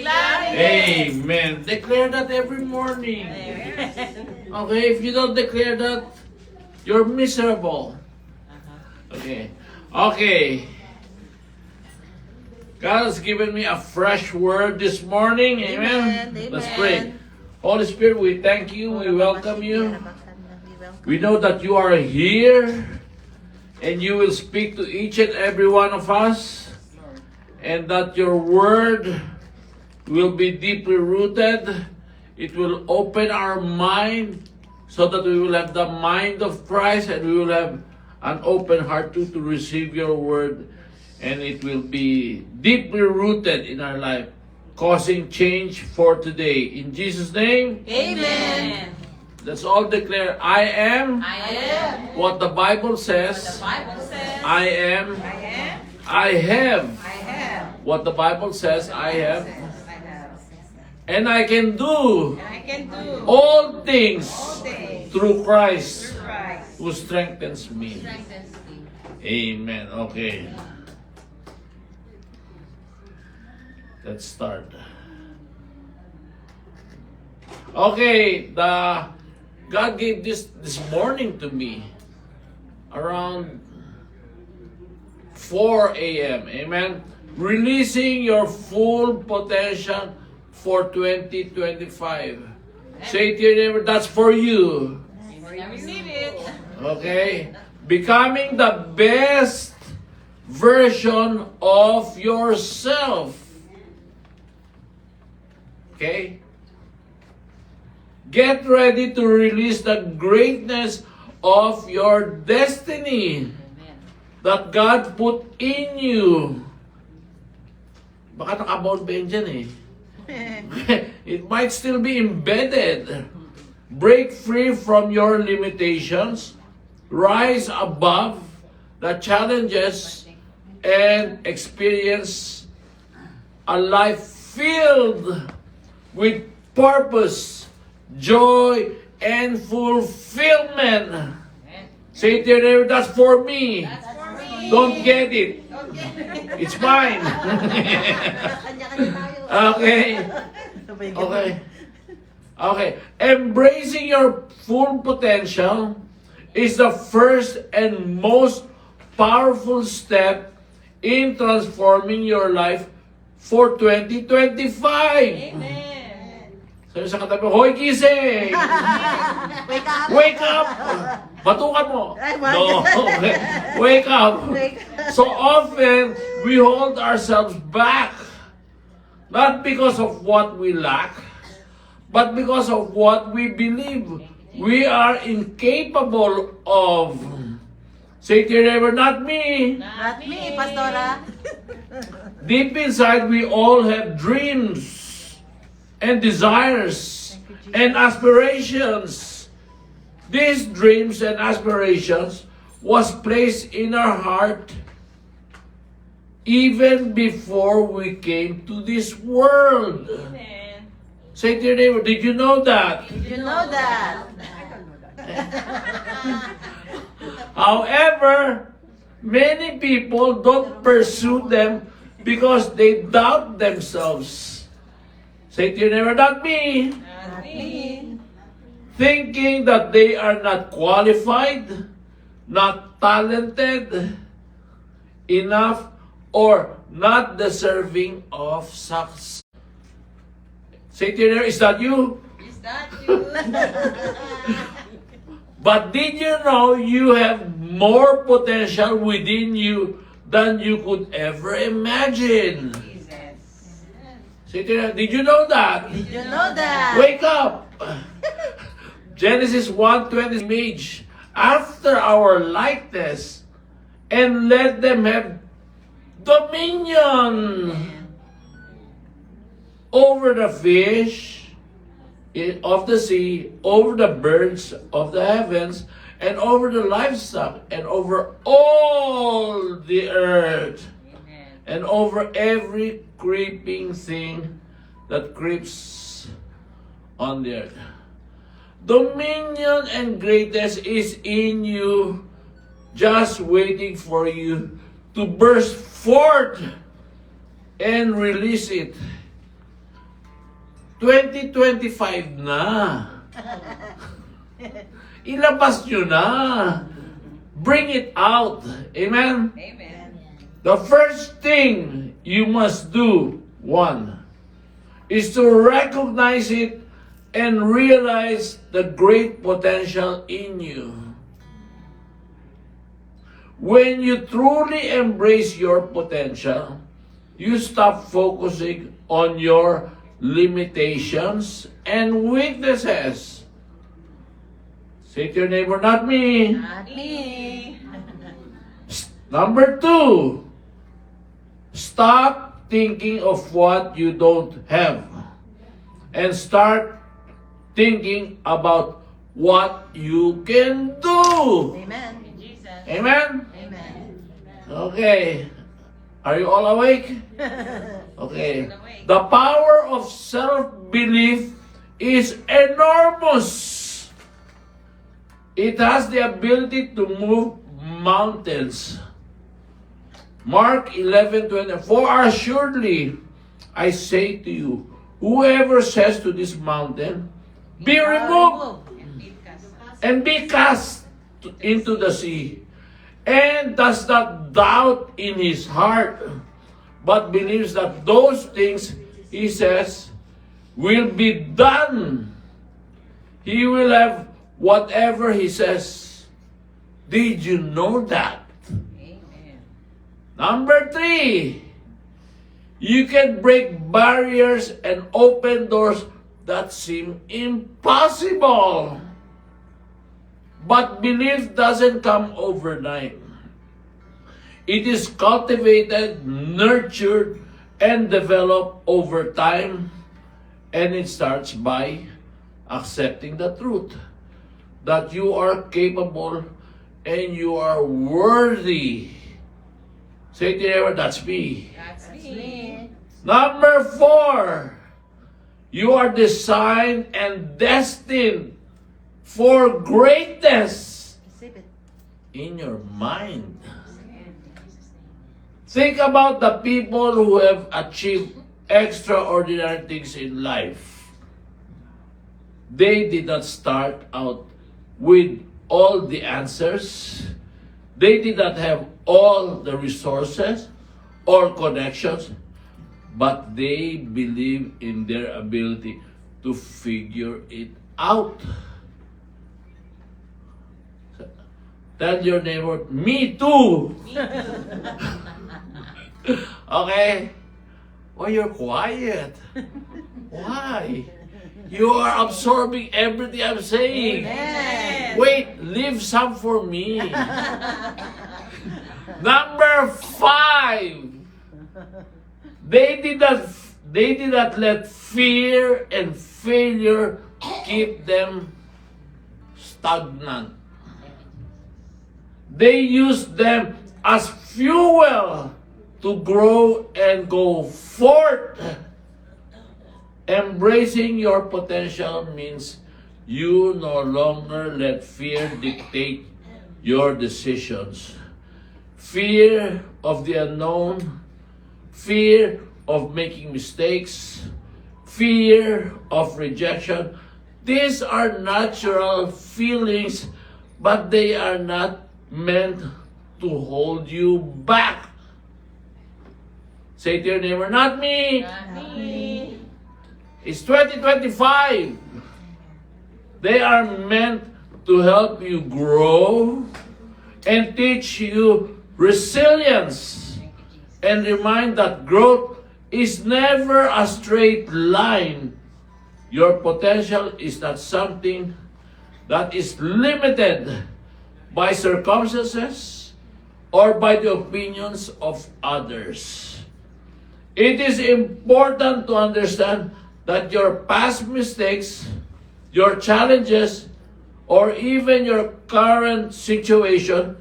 Amen. Declare that every morning. Okay, if you don't declare that, you're miserable. Okay. Okay. God has given me a fresh word this morning. Amen. Amen. Let's pray. Holy Spirit, we thank you. We welcome you. We know that you are here and you will speak to each and every one of us, and that your word will be deeply rooted. It will open our mind so that we will have the mind of Christ, and we will have an open heart to receive your word, and it will be deeply rooted in our life, causing change for today. In Jesus' name, Amen. let's all declare, I am what the Bible says. I am. I have what the Bible says I have. And I can do all things through Christ who strengthens me. Amen. Okay. Let's start. Okay, God gave this morning to me around 4 a.m. Amen. Releasing your full potential for 2025. Say to your neighbor, that's for you. Receive it. Okay? Becoming the best version of yourself. Okay? Get ready to release the greatness of your destiny that God put in you. Baka nakabound pa yun dyan eh. It might still be embedded. Break free from your limitations. Rise above the challenges and experience a life filled with purpose, joy, and fulfillment. Say to your neighbor, that's for me. Don't get it. It's mine. Okay. Okay. Okay. Embracing your full potential is the first and most powerful step in transforming your life for 2025. Amen. Sabi sa katabi, hoy gising! Wake up. Wake up! Batukan mo! No, okay. Wake up! So often, we hold ourselves back. Not because of what we lack, but because of what we believe we are incapable of. Say to your neighbor, not me. Not me, Pastora. Deep inside, we all have dreams and desires and aspirations. These dreams and aspirations was placed in our heart even before we came to this world. Amen. Say to your neighbor, did you know that? Did you know that? However, many people don't pursue them because they doubt themselves. Say to your neighbor, not me. Not me. Thinking that they are not qualified, not talented enough, or not deserving of success. Say to your neighbor, is that you? Is that you? But did you know you have more potential within you than you could ever imagine? Jesus. Say to your neighbor, did you know that? Did you know that? Wake up! Genesis 1:20 image after our likeness, and let them have dominion over the fish of the sea, over the birds of the heavens, and over the livestock, and over all the earth, and over every creeping thing that creeps on the earth. Dominion and greatness is in you, just waiting for you to burst forth and release it. 2025 na. Ilabas nyo na. Bring it out. Amen? Amen. The first thing you must do, one, is to recognize it and realize the great potential in you. When you truly embrace your potential, you stop focusing on your limitations and weaknesses. Say to your neighbor, not me. Not me. Number 2, stop thinking of what you don't have and start thinking about what you can do. Amen. Jesus. Amen? Amen. Okay. Are you all awake? Okay. The power of self-belief is enormous. It has the ability to move mountains. Mark 11:24, assuredly, I say to you, whoever says to this mountain, be removed and be cast into the sea, and does not doubt in his heart, but believes that those things he says will be done, he will have whatever he says. Did you know that? Amen. Number 3, you can break barriers and open doors that seem impossible. But belief doesn't come overnight. It is cultivated, nurtured, and developed over time. And it starts by accepting the truth that you are capable and you are worthy. Say to your neighbor, that's me. That's me. Number 4, you are designed and destined for greatness Receive it. in your mind. Think about the people who have achieved extraordinary things in life. They did not start out with all the answers. They did not have all the resources or connections, but they believe in their ability to figure it out. Tell your neighbor, me too. Okay? Why you're quiet? Why? You are absorbing everything I'm saying. Amen. Wait, leave some for me. Number 5. They did not let fear and failure keep them stagnant. They used them as fuel to grow and go forth. Embracing your potential means you no longer let fear dictate your decisions. Fear of the unknown, fear of making mistakes, fear of rejection. These are natural feelings, but they are not meant to hold you back. Say to your neighbor, not me. Not me. It's 2025. They are meant to help you grow and teach you resilience and remind that growth is never a straight line. Your potential is not something that is limited by circumstances or by the opinions of others. It is important to understand that your past mistakes, your challenges, or even your current situation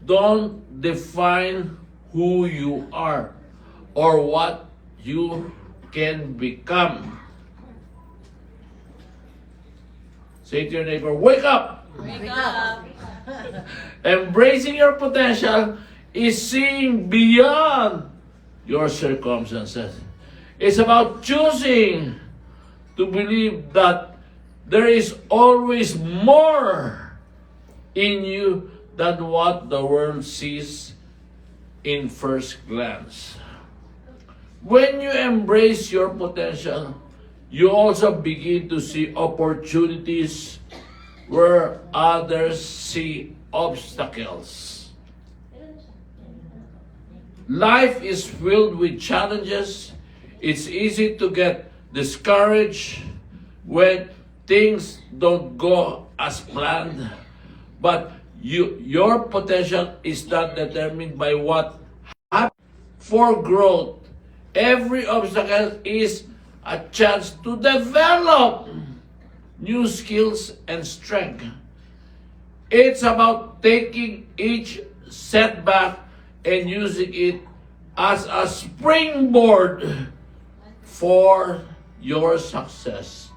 don't define who you are or what you can become. Say to your neighbor, wake up! Wake up. Embracing your potential is seeing beyond your circumstances. It's about choosing to believe that there is always more in you than what the world sees in first glance. When you embrace your potential, you also begin to see opportunities where others see obstacles. Life is filled with challenges. It's easy to get discouraged when things don't go as planned. But your potential is not determined by what happens. For growth, every obstacle is a chance to develop new skills and strength. It's about taking each setback and using it as a springboard for your success.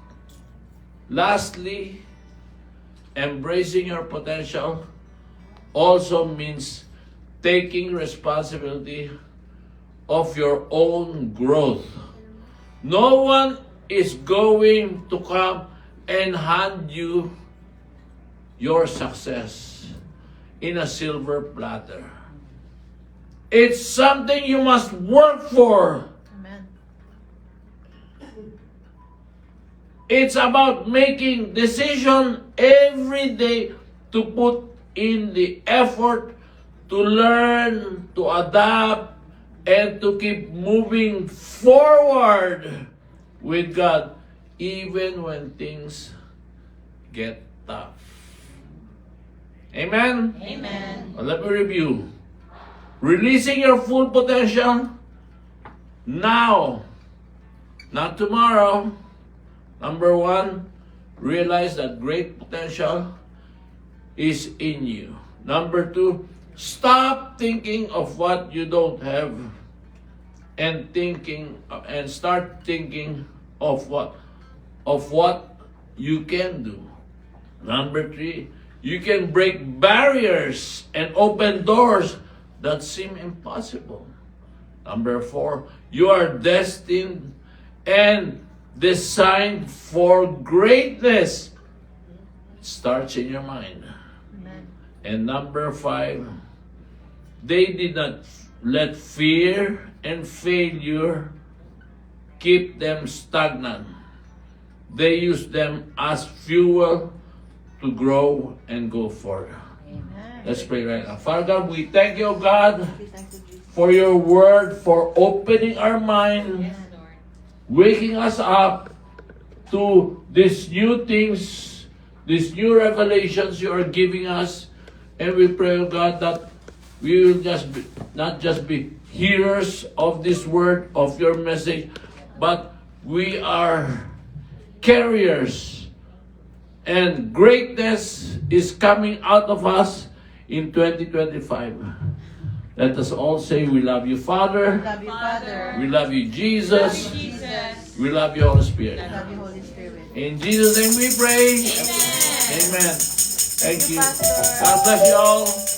Lastly, embracing your potential also means taking responsibility of your own growth. No one is going to come and hand you your success in a silver platter. It's something you must work for. Amen. It's about making decision every day to put in the effort to learn, to adapt, and to keep moving forward with God even when things get tough. Amen? Amen. Well, let me review. Releasing your full potential now, not tomorrow. Number one, realize that great potential is in you. Number two, stop thinking of what you don't have and start thinking of what you can do. Number three, you can break barriers and open doors that seem impossible. Number four, you are destined and designed for greatness. It starts in your mind. Amen. And number five, they did not let fear and failure keep them stagnant. They used them as fuel to grow and go forward. Amen. Let's pray right now. Father God, we thank you, God, We thank you, Jesus. for your word, for opening our mind, Yes, Lord. waking us up to these new things, these new revelations you are giving us. And we pray, God, that we will not just be hearers of this word, of your message, but we are carriers. And greatness is coming out of us in 2025. Let us all say, we love you, Father. Love you, Father. We love you, Jesus. Jesus. We love you, Holy Spirit. Love you, Holy Spirit. In Jesus' name we pray. Amen. Amen. Thank you. Pastor. God bless you all.